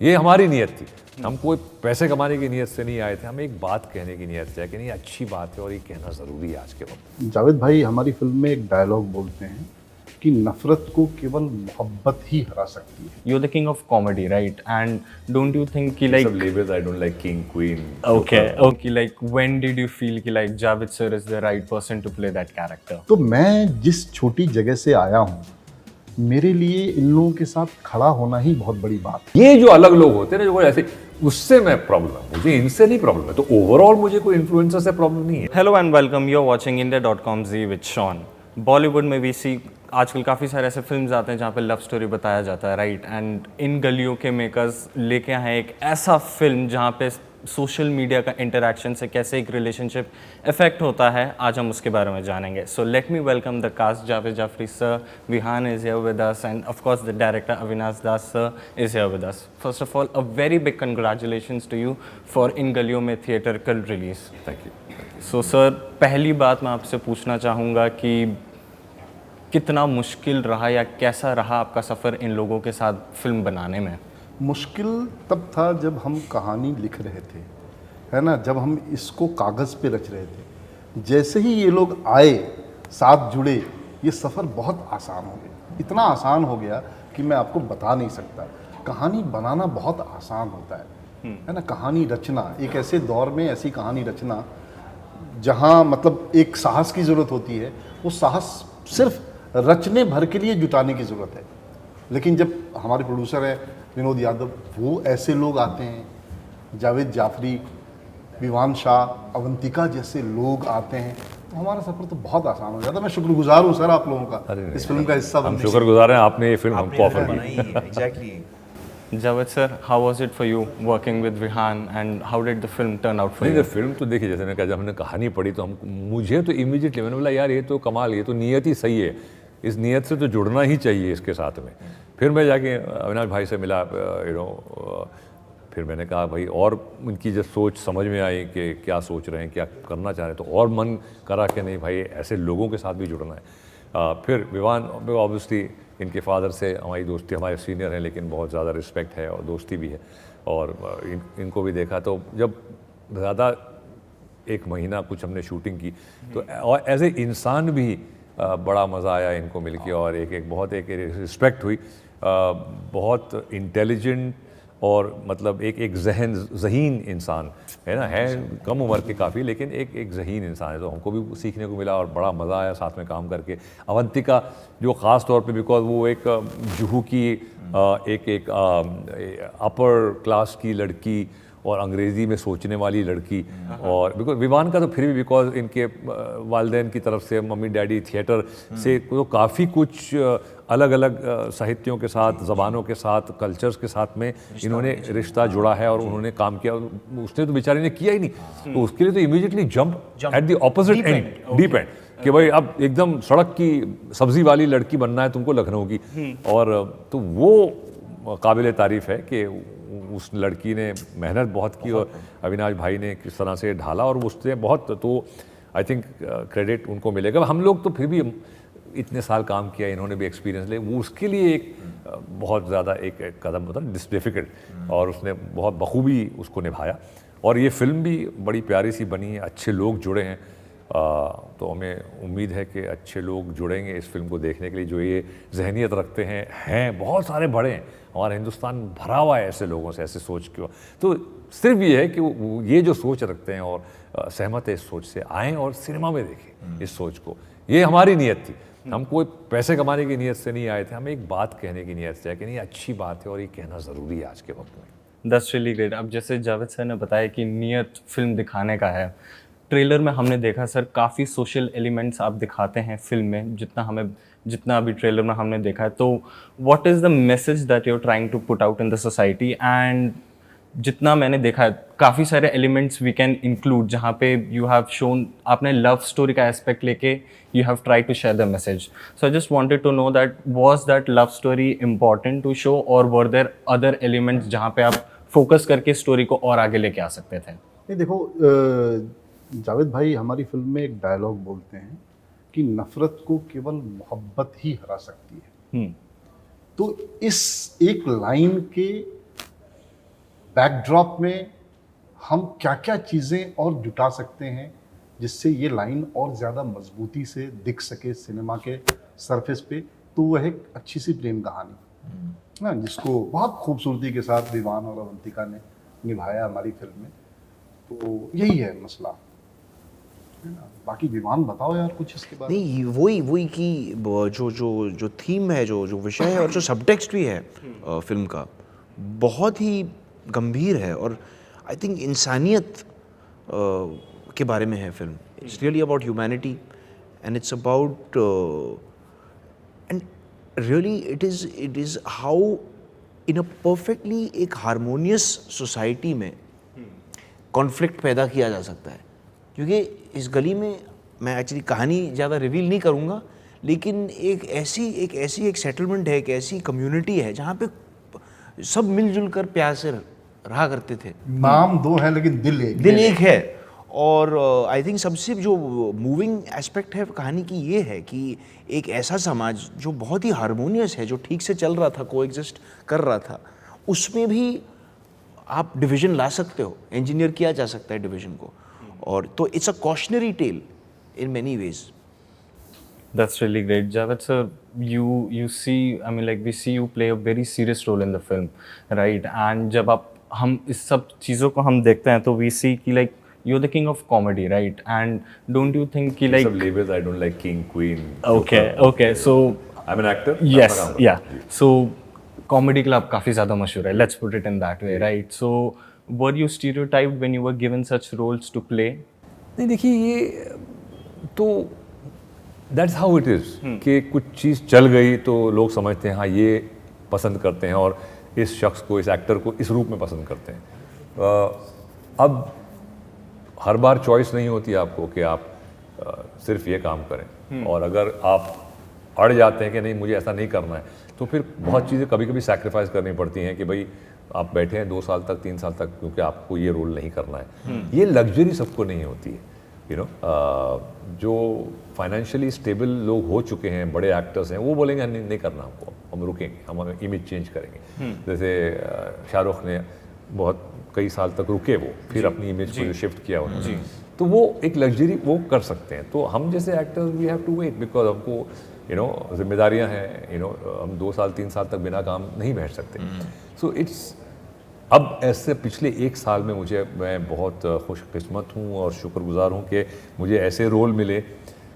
ये हमारी नीयत थी। हम कोई पैसे कमाने की नीयत से नहीं आए थे, हम एक बात कहने की नीयत से आए कि नहीं अच्छी बात है और ये कहना ज़रूरी है आज के वक्त। जावेद भाई हमारी फिल्म में एक डायलॉग बोलते हैं कि नफरत को केवल मोहब्बत ही हरा सकती है। You're the king of comedy, right? And don't you think कि like सब labels I don't like king, queen. okay, like when did you feel कि like Javed sir is the right person to play that character? तो मैं जिस छोटी जगह से आया हूँ, मेरे लिए इन लोगों के साथ खड़ा होना ही बहुत बड़ी बात है। ये जो अलग लोग होते हैं ना, जो ऐसे, उससे मैं प्रॉब्लम है, मुझे इनसे नहीं प्रॉब्लम है। तो ओवरऑल मुझे कोई इन्फ्लुएंसर से प्रॉब्लम नहीं है। Hello and welcome. You're watching India.com Z with Sean. Bollywood में भी आजकल काफ़ी सारे ऐसे फिल्म्स आते हैं जहाँ पे लव स्टोरी बताया जाता है, राइट? एंड इन गलियों के मेकर्स लेके आए हैं एक ऐसा फिल्म जहाँ पे सोशल मीडिया का इंटरेक्शन से कैसे एक रिलेशनशिप इफेक्ट होता है, आज हम उसके बारे में जानेंगे। So let me welcome the cast. Javed Jaffrey sir, Vihaan is here with us, and of course the director Avinash Das sir is here with us. First of all, a very big congratulations to you for इन गलियों में theatre कल release. Thank you. So sir, पहली बात मैं आपसे पूछना चाहूँगा कि कितना मुश्किल रहा या कैसा रहा आपका सफ़र इन लोगों के साथ फिल्म बनाने में? मुश्किल तब था जब हम कहानी लिख रहे थे, है ना, जब हम इसको कागज़ पे रच रहे थे। जैसे ही ये लोग आए, साथ जुड़े, ये सफ़र बहुत आसान हो गया। इतना आसान हो गया कि मैं आपको बता नहीं सकता। कहानी बनाना बहुत आसान होता है ना। कहानी रचना, एक ऐसे दौर में ऐसी कहानी रचना जहाँ मतलब एक साहस की ज़रूरत होती है, वो साहस सिर्फ रचने भर के लिए जुटाने की ज़रूरत है। लेकिन जब हमारे प्रोड्यूसर हैं विनोद यादव, वो ऐसे लोग आते हैं, जावेद जाफरी, विवान शाह, अवंतिका जैसे लोग आते हैं, तो हमारा सफ़र तो बहुत आसान हो जाता है। मैं शुक्रगुजार हूँ सर आप लोगों का, इस फिल्म का हिस्सा हम बनने के लिए। शुक्रगुजार हैं, आपने ये फिल्म हमको ऑफर की। Exactly. Javed sir, how was it for you working with Vihan and how did the film turn out for नहीं, you? फिल्म तो देखिए, जैसे मैंने कहा, जब हमने कहानी पढ़ी तो मुझे तो इमीडिएटली मैंने बोला यार ये तो कमाल, ये तो नीयत ही सही है, इस नीयत से तो जुड़ना ही चाहिए इसके साथ में। फिर मैं जाके अविनाश भाई से मिला, फिर मैंने कहा भाई, और उनकी जब सोच समझ में आई कि क्या सोच रहे हैं, क्या करना चाह रहे हैं, तो और मन करा कि नहीं भाई ऐसे लोगों के साथ भी जुड़ना है। फिर विवान, ऑब्वियसली इनके फादर से हमारी दोस्ती, हमारे सीनियर हैं लेकिन बहुत ज़्यादा रिस्पेक्ट है और दोस्ती भी है, और इनको भी देखा तो जब ज़्यादा एक महीना कुछ हमने शूटिंग की तो और एज ए इंसान भी बड़ा मज़ा आया इनको मिलके, और एक बहुत एक रिस्पेक्ट हुई। बहुत इंटेलिजेंट और मतलब एक ज़हीन इंसान है ना, है कम उम्र के काफ़ी, लेकिन एक ज़हीन इंसान है, तो हमको भी सीखने को मिला और बड़ा मज़ा आया साथ में काम करके। अवंतिका जो ख़ास तौर पे, बिकॉज वो एक जुहू की एक अपर क्लास की लड़की और अंग्रेज़ी में सोचने वाली लड़की, और बिकॉज विवान का तो फिर भी बिकॉज इनके वालिदैन की तरफ से, मम्मी डैडी थिएटर से, तो काफ़ी कुछ अलग अलग साहित्यों के साथ, ज़बानों के साथ, कल्चर्स के साथ में इन्होंने रिश्ता जुड़ा है और उन्होंने काम किया। उसने तो बेचारे ने किया ही नहीं, तो उसके लिए तो immediately jump at the opposite and, deep and, कि भाई अब एकदम सड़क की सब्जी वाली लड़की बनना है तुमको, लखनऊ की। और तो वो काबिल तारीफ़ है कि उस लड़की ने मेहनत बहुत की और अविनाश भाई ने किस तरह से ढाला, और उससे बहुत, तो आई थिंक क्रेडिट उनको मिलेगा। हम लोग तो फिर भी इतने साल काम किया, इन्होंने भी एक्सपीरियंस ले, वो उसके लिए एक बहुत ज़्यादा एक कदम होता है डिफिकल्ट, और उसने बहुत बखूबी उसको निभाया। और ये फिल्म भी बड़ी प्यारी सी बनी है, अच्छे लोग जुड़े हैं, तो हमें उम्मीद है कि अच्छे लोग जुड़ेंगे इस फिल्म को देखने के लिए, जो ये जहनीत रखते हैं बहुत सारे बड़े हैं, हमारा हिंदुस्तान भरा हुआ है ऐसे लोगों से, ऐसे सोच के। तो सिर्फ ये है कि ये जो सोच रखते हैं और सहमत है इस सोच से, आएँ और सिनेमा में देखें इस सोच को। ये हमारी नीयत थी, हम कोई पैसे कमाने की नीयत से नहीं आए थे, हम एक बात कहने की नीयत से आए कि नहीं अच्छी बात है और ये कहना ज़रूरी है आज के वक्त में। That's really great। अब जैसे जावेद सर ने बताया कि नियत फिल्म दिखाने का है, ट्रेलर में हमने देखा सर काफ़ी सोशल एलिमेंट्स आप दिखाते हैं फिल्म में, जितना अभी ट्रेलर में हमने देखा है। तो what is the message that you are trying to put out in the society? And जितना मैंने देखा है, काफ़ी सारे एलिमेंट्स वी कैन इंक्लूड, जहाँ पे यू हैव शोन, आपने लव स्टोरी का एस्पेक्ट लेके you have try to share the message. So I just wanted to know that was that love story important to show, और were there other elements जहाँ पे आप focus करके story को और आगे लेके आ सकते थे? नहीं देखो, जावेद भाई हमारी फिल्म में एक डायलॉग बोलते हैं कि नफरत को केवल मोहब्बत ही हरा सकती है। तो इस एक लाइन के बैकड्रॉप में हम क्या क्या चीज़ें और जुटा सकते हैं जिससे ये लाइन और ज़्यादा मजबूती से दिख सके सिनेमा के सरफेस पे, तो वह एक अच्छी सी प्रेम कहानी ना, जिसको बहुत खूबसूरती के साथ विवान और अवंतिका ने निभाया हमारी फिल्म में। तो यही है मसला, है ना। बाकी विवान बताओ यार कुछ इसके बारे में। नहीं, वही कि जो थीम है, जो विषय है और जो सबटेक्स्ट भी है फिल्म का, बहुत ही गंभीर है और आई थिंक इंसानियत के बारे में है film. It's really about humanity and it's about and really it is how in a perfectly एक हारमोनियस सोसाइटी में कॉन्फ्लिक्ट पैदा किया जा सकता है। क्योंकि इस गली में, मैं एक्चुअली कहानी ज़्यादा रिवील नहीं करूँगा, लेकिन एक ऐसी सेटलमेंट है, एक ऐसी कम्युनिटी है जहाँ पे सब मिलजुल कर प्यार से रहा करते थे। नाम दो है लेकिन दिल एक है। और आई थिंक सबसे जो मूविंग एस्पेक्ट है कहानी की ये है कि एक ऐसा समाज जो बहुत ही हारमोनियस है, जो ठीक से चल रहा था, कोएग्जिस्ट कर रहा था, उसमें भी आप डिवीजन ला सकते हो, इंजीनियर किया जा सकता है डिवीजन को। और तो it's a cautionary tale in many ways. That's really great, Javed sir. You see, I mean, like we see you play a very serious role in the film, right? And जब हम इस सब चीज़ों को हम देखते हैं तो we see कि like you're the king of comedy, right? And don't you think कि like Some labels I don't like, king, queen. okay, so I'm an actor. yes, yeah. So comedy club काफ़ी ज़्यादा मशहूर है. Let's put it in that way, right? So were you stereotyped when you were given such roles to play? नहीं, देखिए ये तो that's how it is कि कुछ चीज़ चल गई तो लोग समझते हैं हाँ ये पसंद करते हैं और इस शख्स को, इस एक्टर को इस रूप में पसंद करते हैं। अब हर बार चॉइस नहीं होती आपको कि आप सिर्फ ये काम करें, और अगर आप अड़ जाते हैं कि नहीं मुझे ऐसा नहीं करना है, तो फिर बहुत चीज़ें कभी कभी सैक्रिफाइस करनी पड़ती हैं कि भाई आप बैठे हैं 2 साल तक, 3 साल तक, क्योंकि आपको ये रोल नहीं करना है। ये लग्जरी सबको नहीं होती है, यू नो। जो फाइनेंशियली स्टेबल लोग हो चुके हैं, बड़े एक्टर्स हैं, वो बोलेंगे नहीं करना हमको, हम रुकेंगे, हम इमेज चेंज करेंगे। जैसे शाहरुख ने बहुत कई साल तक रुके, वो फिर अपनी इमेज को शिफ्ट किया उन्होंने, तो वो एक लग्जरी वो कर सकते हैं। तो हम जैसे actors we have to wait, because हमको यू नो जिम्मेदारियां हैं, यू नो हम 2 साल 3 साल तक बिना काम नहीं बैठ सकते। सो इट्स अब ऐसे पिछले 1 साल में मैं बहुत खुशकिस्मत हूँ और शुक्रगुजार हूँ कि मुझे ऐसे रोल मिले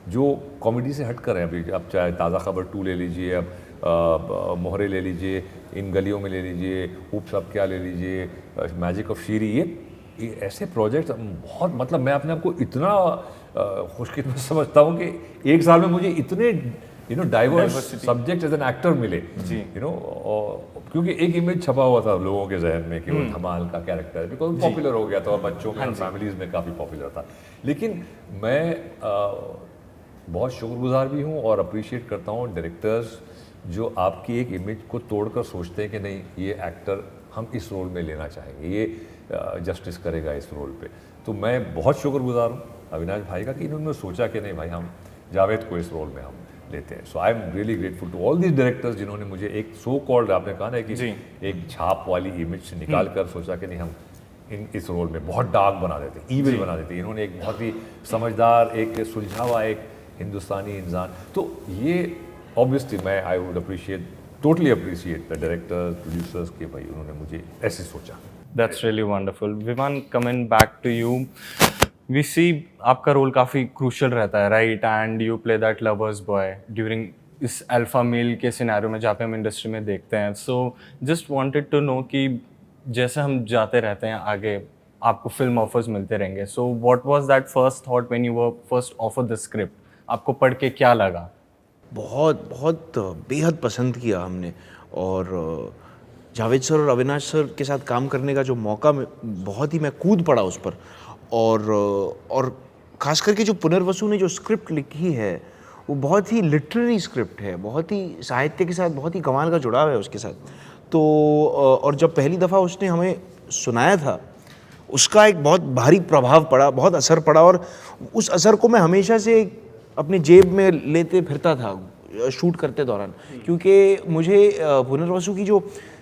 जो कॉमेडी से हट कर हैं। अभी आप चाहे ताज़ा खबर 2 ले लीजिए, अब मोहरे ले लीजिए, इन गलियों में ले लीजिए, ऊप्स अब क्या ले लीजिए, मैजिक ऑफ शीरी, ये ऐसे प्रोजेक्ट्स बहुत, मतलब मैं अपने आप को इतना खुशकिस्मत समझता हूँ कि 1 साल में मुझे इतने diverse subject as an actor मिले, क्योंकि एक इमेज छपा हुआ था लोगों के जहन में कि वो धमाल का कैरेक्टर है, बिकॉज पॉपुलर हो गया था और बच्चों में, फैमिलीज में काफ़ी पॉपुलर था। लेकिन मैं बहुत शुक्रगुजार भी हूँ और अप्रिशिएट करता हूँ डायरेक्टर्स जो आपकी एक इमेज को तोड़कर सोचते हैं कि नहीं ये एक्टर हम इस रोल में लेना चाहेंगे, ये जस्टिस करेगा इस रोल पे। तो मैं बहुत शुक्रगुजार हूँ अविनाश भाई का कि इन्होंने सोचा कि नहीं भाई हम जावेद को इस रोल में हम लेते हैं। So I am really grateful to all these directors जिन्होंने मुझे एक सो कॉल्ड, आपने कहा ना कि एक छाप वाली इमेज से निकाल कर सोचा कि नहीं हम इस रोल में बहुत डार्क बना देते, ईविल बना देते। इन्होंने एक बहुत ही समझदार, एक सुलझावा, एक हिंदुस्तानी इंसान। तो ये ऑब्वियसली मैं I would totally appreciate the directors, producers के भाई उन्होंने मुझे ऐसे सोचा। That's really wonderful. Vivan, coming back to you, we see आपका रोल काफ़ी क्रूशल रहता है, right? And you play that lovers boy during इस अल्फा मेल के सिनेरियो में जहाँ पे हम इंडस्ट्री में देखते हैं। So just wanted to know कि जैसे हम जाते रहते हैं आगे, आपको फिल्म ऑफर्स मिलते रहेंगे। So what was that first thought when you were first offered the script? आपको पढ़ के क्या लगा? बहुत बेहद पसंद किया हमने, और जावेद सर और अविनाश सर के साथ काम करने का जो मौका बहुत ही मैं कूद पड़ा उस पर। और ख़ास करके जो पुनर्वसु ने जो स्क्रिप्ट लिखी है वो बहुत ही लिटरेरी स्क्रिप्ट है, बहुत ही साहित्य के साथ बहुत ही कमाल का जुड़ाव है उसके साथ। तो और जब पहली दफ़ा उसने हमें सुनाया था, उसका एक बहुत भारी प्रभाव पड़ा, बहुत असर पड़ा, और उस असर को मैं हमेशा से अपने जेब में लेते फिरता था शूट करते दौरान, क्योंकि मुझे पुनर्वसु की जो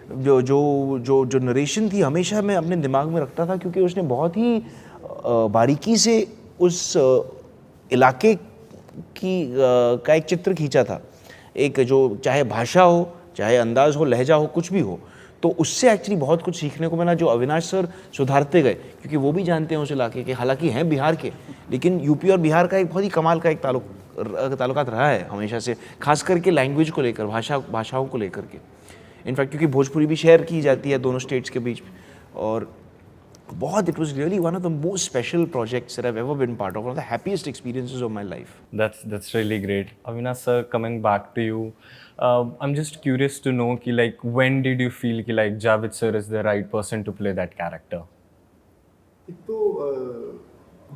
जो जो जो जो नरेशन थी हमेशा मैं अपने दिमाग में रखता था, क्योंकि उसने बहुत ही बारीकी से उस इलाके की का एक चित्र खींचा था। एक जो चाहे भाषा हो, चाहे अंदाज हो, लहजा हो, कुछ भी हो, तो उससे एक्चुअली बहुत कुछ सीखने को मिला, जो अविनाश सर सुधारते गए, क्योंकि वो भी जानते हैं उस इलाके के, हालांकि हैं बिहार के, लेकिन यूपी और बिहार का एक बहुत ही कमाल का एक ताल्लुकात रहा है हमेशा से, खास करके लैंग्वेज को लेकर, भाषाओं को लेकर के। इनफैक्ट क्योंकि भोजपुरी भी शेयर की जाती है दोनों स्टेट्स के बीच, और बहुत, it was really one of the most special projects that I have ever been part of, one of the happiest experiences of my life. That's really great. Avinash sir, coming back to you, I'm just curious to know कि like when did you feel कि like Javed sir is the right person to play that character? एक तो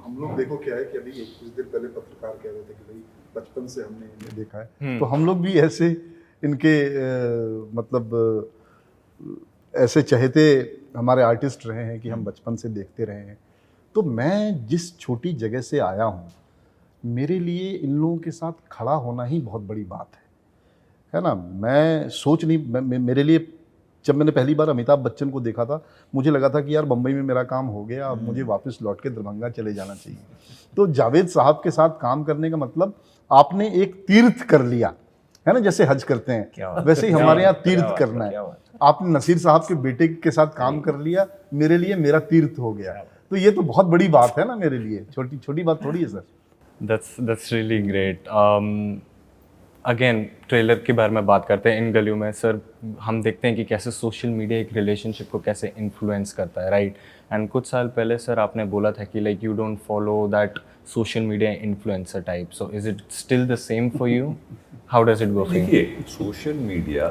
हम लोग देखो क्या है कि अभी कुछ दिन पहले पत्रकार कह रहे थे कि भाई बचपन से हमने इन्हें देखा है, तो हम लोग भी ऐसे इनके मतलब ऐसे चहेते हमारे आर्टिस्ट रहे हैं कि हम बचपन से देखते रहे हैं। तो मैं जिस छोटी जगह से आया हूँ, मेरे लिए इन लोगों के साथ खड़ा होना ही बहुत बड़ी बात है ना। मैं सोच नहीं, मेरे लिए जब मैंने पहली बार अमिताभ बच्चन को देखा था, मुझे लगा था कि यार बम्बई में मेरा काम हो गया, अब मुझे वापस लौट के दरभंगा चले जाना चाहिए। तो जावेद साहब के साथ काम करने का मतलब आपने एक तीर्थ कर लिया है ना, जैसे हज करते हैं वैसे ही हमारे यहाँ तीर्थ करना है। आपने नसीर साहब के बेटे के साथ काम कर लिया, मेरे लिए मेरा तीर्थ हो गया। तो ये तो बहुत बड़ी बात है ना मेरे लिए, छोटी छोटी बात थोड़ी है sir. That's really great. Again trailer के बारे में बात करते हैं। इन गलियों में सर हम देखते हैं कि कैसे सोशल मीडिया एक रिलेशनशिप को कैसे इन्फ्लुएंस करता है, राइट? एंड कुछ साल पहले सर आपने बोला था कि like you don't follow that social media influencer type, so is it still the same for you? How does it go for you? देखिए, सोशल मीडिया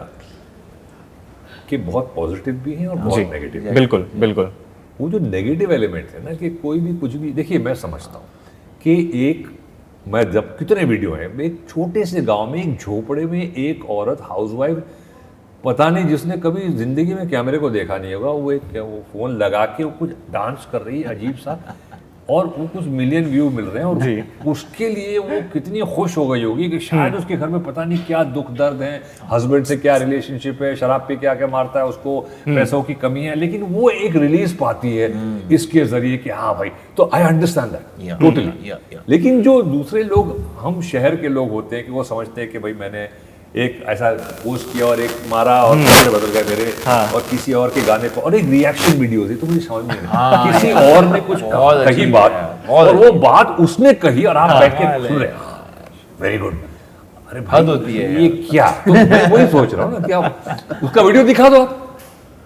के बहुत पॉजिटिव भी हैं और बहुत नेगेटिव भी। बिल्कुल बिल्कुल। वो जो नेगेटिव एलिमेंट है ना, कि कोई भी कुछ भी, देखिए मैं समझता हूँ कि मैं जब कितने वीडियो हैं, एक छोटे से गांव में एक झोपड़े में एक औरत हाउसवाइफ, पता नहीं जिसने कभी जिंदगी में कैमरे को देखा नहीं होगा, वो फोन लगा के वो कुछ डांस कर रही है अजीब सा, और वो कुछ मिलियन व्यू मिल रहे हैं, और उसके लिए वो कितनी खुश हो गई होगी कि शायद उसके घर में पता नहीं क्या दुख दर्द है, हस्बैंड से क्या रिलेशनशिप है, शराब पे क्या क्या मारता है उसको, पैसों की कमी है, लेकिन वो एक रिलीज पाती है इसके जरिए कि हाँ भाई, तो आई अंडरस्टैंड दैट टोटली। लेकिन जो दूसरे लोग, हम शहर के लोग होते हैं कि वो समझते हैं कि भाई मैंने एक ऐसा पोस्ट किया और एक मारा और कपड़े बदल गए मेरे, और किसी और के गाने पर, और एक रिएक्शन वीडियो थी, तो मुझे समझ में नहीं आया किसी और ने कुछ कही बात, और वो बात उसने कही और आप बैठ के सुन रहे, वेरी गुड, अरे भाई होती है ये क्या? तो मैं वही सोच रहा हूँ ना कि आप उसका वीडियो दिखा दो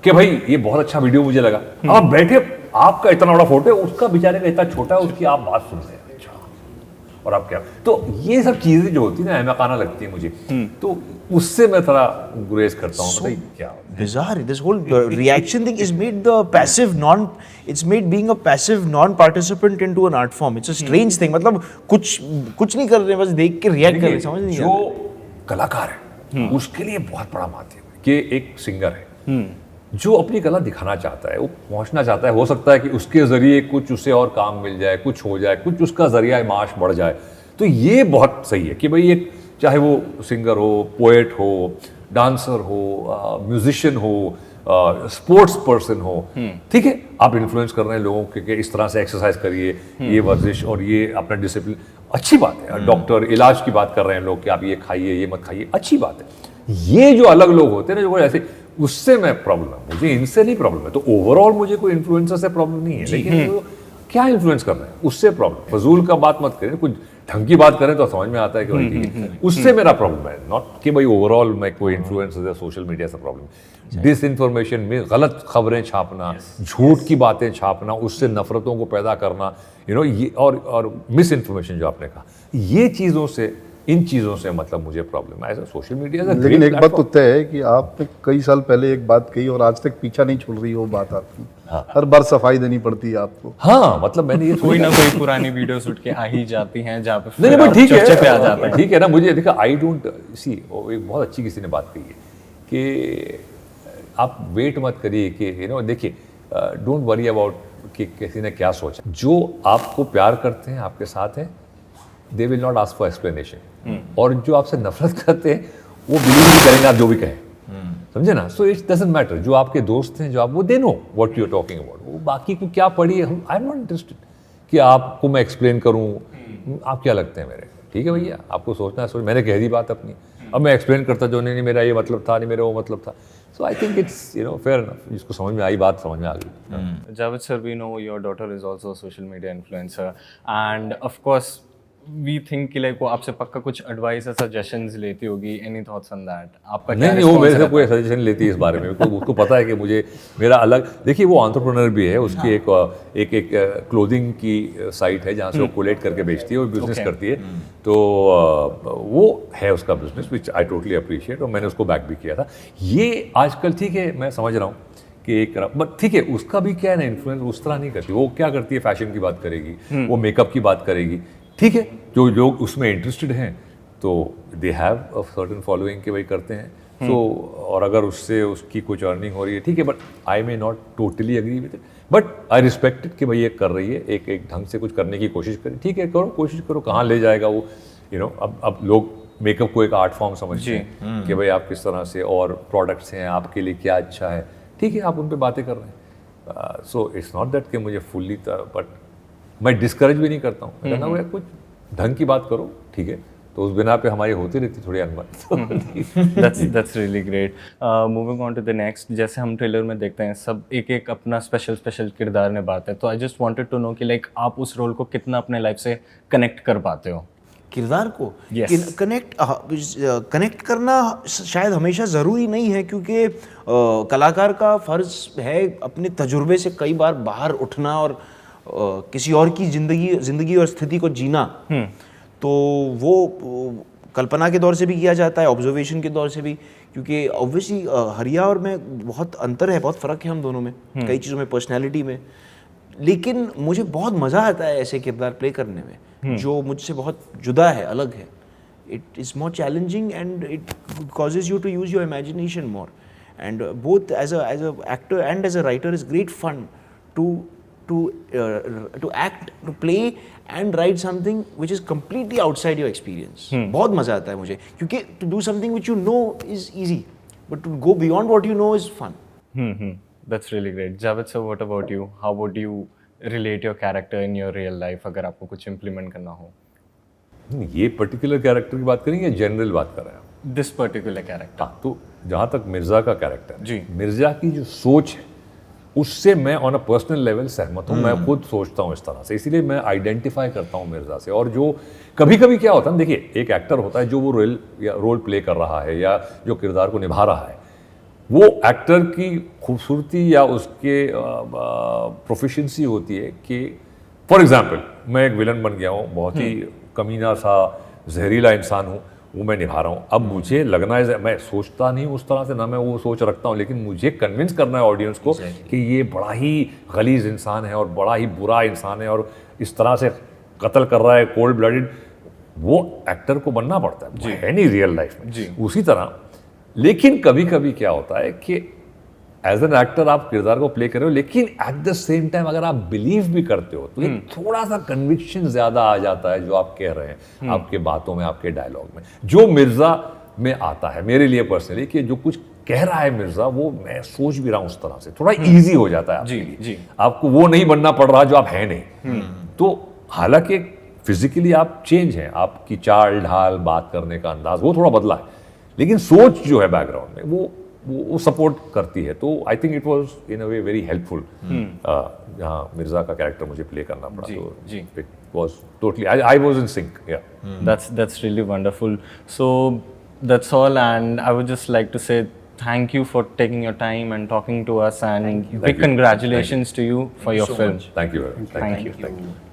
कि भाई ये बहुत अच्छा वीडियो मुझे लगा, आप बैठे, आपका इतना बड़ा फोटो है, उसका बेचारे का इतना छोटा है, उसकी आप बात सुन रहे हैं, और आप क्या, तो ये सब चीजें जो होती है ना, अहमकाना लगती है मुझे, तो उससे मैं थोड़ा गुरेज करता हूँ। बताइए क्या bizarre, this whole reaction thing is made the passive non, it's made being a passive non-participant into an art form. It's a strange thing. मतलब कुछ नहीं कर रहे, बस देख के रिएक्ट कर रहे, समझ नहीं आ रहा। जो कलाकार है उसके लिए बहुत बड़ा माध्यम है कि एक सिंगर है जो अपनी कला दिखाना चाहता है, वो पहुंचना चाहता है, हो सकता है कि उसके जरिए कुछ उसे और काम मिल जाए, कुछ हो जाए, कुछ उसका जरिया माश बढ़ जाए, तो ये बहुत सही है कि भाई एक, चाहे वो सिंगर हो, पोएट हो, डांसर हो, म्यूजिशियन हो, स्पोर्ट्स पर्सन हो, ठीक है, आप इन्फ्लुएंस कर रहे हैं लोगों के कि इस तरह से एक्सरसाइज करिए, ये वर्जिश और ये अपना डिसिप्लिन, अच्छी बात है। डॉक्टर इलाज की बात कर रहे हैं लोग कि आप ये खाइए, ये मत खाइए, अच्छी बात है। ये जो अलग लोग होते हैं ना, जो ऐसे, उससे मैं प्रॉब्लम है, मुझे इनसे नहीं प्रॉब्लम है। तो ओवरऑल मुझे कोई इन्फ्लुएंसर से प्रॉब्लम नहीं है, लेकिन वो क्या इन्फ्लुएंस कर रहे हैं उससे प्रॉब्लम। फजूल का बात मत करें, कुछ ढंग की बात करें तो समझ में आता है कि भाई ठीक है, उससे मेरा प्रॉब्लम है, नॉट कि भाई ओवरऑल मैं कोई इन्फ्लुएंसर या सोशल मीडिया से प्रॉब्लम। डिस इन्फॉर्मेशन में गलत खबरें छापना, झूठ की बातें छापना, उससे नफरतों को पैदा करना, ये और मिस इन्फॉर्मेशन जो आपने कहा, ये चीज़ों से, इन चीज़ों से मतलब मुझे प्रॉब्लम है। ऐसा सोशल मीडिया से, लेकिन एक बात तो तय है कि आपने कई साल पहले एक बात कही और आज तक पीछा नहीं छोड़ रही वो बात आपकी। हर बार सफाई देनी पड़ती है आपको। हाँ, मतलब मैंने ये कोई ना कोई पुरानी वीडियोस उठ के आ ही जाती हैं जहाँ पे नहीं नहीं ठीक चर्चा पे आ जाता है, ठीक है ना। मुझे देखा, आई डोंट सी, एक बहुत अच्छी किसी ने बात कही है कि आप वेट मत करिए कि देखिए, डोंट वरी अबाउट कि किसी ने क्या सोचा। जो आपको प्यार करते हैं, आपके साथ हैं, they will not ask for explanation, और जो आपसे नफरत करते हैं वो बिलीव नहीं करेंगे आप जो भी कहें। समझे ना? सो इट डजंट मैटर, जो आपके दोस्त हैं, जो आप, वो they know what you are talking about, वो बाकी को क्या पढ़ी है, आई एम नॉट इंटरेस्टेड कि आपको मैं एक्सप्लेन करूँ, आप क्या लगते हैं मेरे, ठीक है भैया, आपको सोचना है, सोच, मैंने कह दी बात अपनी, अब मैं एक्सप्लेन करता जो नहीं मेरा ये मतलब था, नहीं मेरा वो मतलब था। So I think it's fair enough, जिसको समझ में आई बात समझ में आ गई। Javed sir, we know your daughter is also a social media influencer, and of course, we think कि like वो आपसे पक्का कुछ advice या suggestions लेती होगी. Any thoughts on that? आपका क्या नहीं, वो मेरे से response कोई सजेशन लेती है इस बारे में, उसको पता है कि मुझे मेरा अलग, देखिए वो एंटरप्रेन्योर भी है, उसकी एक क्लोथिंग की साइट है जहाँ से वो कोलेट करके बेचती है और बिजनेस करती है, तो वो है उसका business, which I totally appreciate, और मैंने उसको बैक भी किया था। ये आजकल ठीक है, मैं समझ रहा हूँ कि एक, बट ठीक है, उसका भी क्या है ना, इन्फ्लुएंस उस तरह नहीं करती, वो क्या करती है, फैशन की बात करेगी, वो मेकअप की बात करेगी, ठीक है, जो लोग उसमें इंटरेस्टेड हैं तो they have a certain following के भाई करते हैं, सो और अगर उससे उसकी कुछ अर्निंग हो रही है, ठीक है, but I may not totally agree with it, but I respect it कि भाई ये कर रही है, एक ढंग से कुछ करने की कोशिश करें, ठीक है, करो, कोशिश करो, कहाँ ले जाएगा वो, अब लोग मेकअप को एक आर्ट फॉर्म समझते हैं कि भाई आप किस तरह से, और प्रोडक्ट्स हैं आपके लिए क्या अच्छा है, ठीक है, आप उन पर बातें कर रहे हैं, सो इट्स नॉट दैट कि मुझे फुल्ली, बट मैं डिस्करेज भी नहीं करता हूँ, कहना हुआ कुछ ढंग की बात करो, ठीक है, तो उस बिना पे हमारी होती रहती थोड़ी अनबन। that's really great. Moving on to the next, जैसे हम ट्रेलर में देखते हैं सब एक अपना स्पेशल किरदार निभाते हैं, तो I just wanted to know कि लाइक आप उस रोल को कितना अपने लाइफ से कनेक्ट कर पाते हो? किरदार को Yes. कनेक्ट करना शायद हमेशा ज़रूरी नहीं है, क्योंकि कलाकार का फ़र्ज़ है अपने तजुर्बे से कई बार बाहर उठना और किसी और की ज़िंदगी और स्थिति को जीना, तो वो कल्पना के दौर से भी किया जाता है, ऑब्जर्वेशन के दौर से भी, क्योंकि ऑब्वियसली हरिया और मैं बहुत अंतर है, बहुत फ़र्क है हम दोनों में, कई चीज़ों में, पर्सनैलिटी में, लेकिन मुझे बहुत मज़ा आता है ऐसे किरदार प्ले करने में जो मुझसे बहुत जुदा है, अलग है। It is more challenging and it causes you to use your imagination more, and both as an actor and as a writer is great fun to act, to play and write something which is completely outside your experience. बहुत मज़ा आता है मुझे, क्योंकि to do something which you know is easy, but to go beyond what you know is fun. That's really great. Javed sir, what about you? How would you relate your character in your real life अगर आपको कुछ implement करना हो? ये particular character की बात करेंगे या जनरल बात कर रहे हैं आप? This particular character. हाँ, तो जहाँ तक मिर्ज़ा का कैरेक्टर, जी। मिर्ज़ा की जो सोच है उससे मैं ऑन अ पर्सनल लेवल सहमत हूँ, मैं खुद सोचता हूँ इस तरह से, इसीलिए मैं आइडेंटिफाई करता हूँ मिर्ज़ा से। और जो कभी कभी क्या होता है, देखिए एक एक्टर होता है जो वो रोल प्ले कर रहा है या जो किरदार को निभा रहा है, वो एक्टर की खूबसूरती या उसके प्रोफिशिएंसी होती है कि फॉर एग्जांपल मैं एक विलन बन गया हूँ, बहुत ही कमीना सा जहरीला इंसान हूँ, वो मैं निभा रहा हूँ। अब मुझे लगना है, मैं सोचता नहीं उस तरह से, ना मैं वो सोच रखता हूँ, लेकिन मुझे कन्विंस करना है ऑडियंस को कि ये बड़ा ही गलीज इंसान है और बड़ा ही बुरा इंसान है और इस तरह से कत्ल कर रहा है, कोल्ड ब्लडेड, वो एक्टर को बनना पड़ता है, है नहीं रियल लाइफ में। उसी तरह, लेकिन कभी कभी क्या होता है कि एज एन एक्टर आप किरदार को प्ले कर रहे हो, लेकिन एट द सेम टाइम अगर आप बिलीव भी करते हो तो एक थोड़ा सा कन्विक्शन ज्यादा आ जाता है जो आप कह रहे हैं आपके बातों में, आपके डायलॉग में, जो मिर्ज़ा में आता है मेरे लिए पर्सनली, कि जो कुछ कह रहा है मिर्ज़ा वो मैं सोच भी रहा हूँ उस तरह से, थोड़ा ईजी हो जाता है आपके लिए। आपको वो नहीं बनना पड़ रहा जो आप हैं नहीं। तो हालांकि फिजिकली आप चेंज हैं, आपकी चाल ढाल, बात करने का अंदाज वो थोड़ा बदला है, लेकिन सोच जो है बैकग्राउंड में वो सपोर्ट करती है। तो I think it was in a way very helpful जहाँ मिर्ज़ा का कैरेक्टर मुझे प्ले करना पड़ा। तो it was totally, I was in sync. या That's really wonderful. So that's all, and I would just like to say thank you for taking your time and talking to us, and big congratulations to you for your film. Thank you very much. Thank you. Thank you.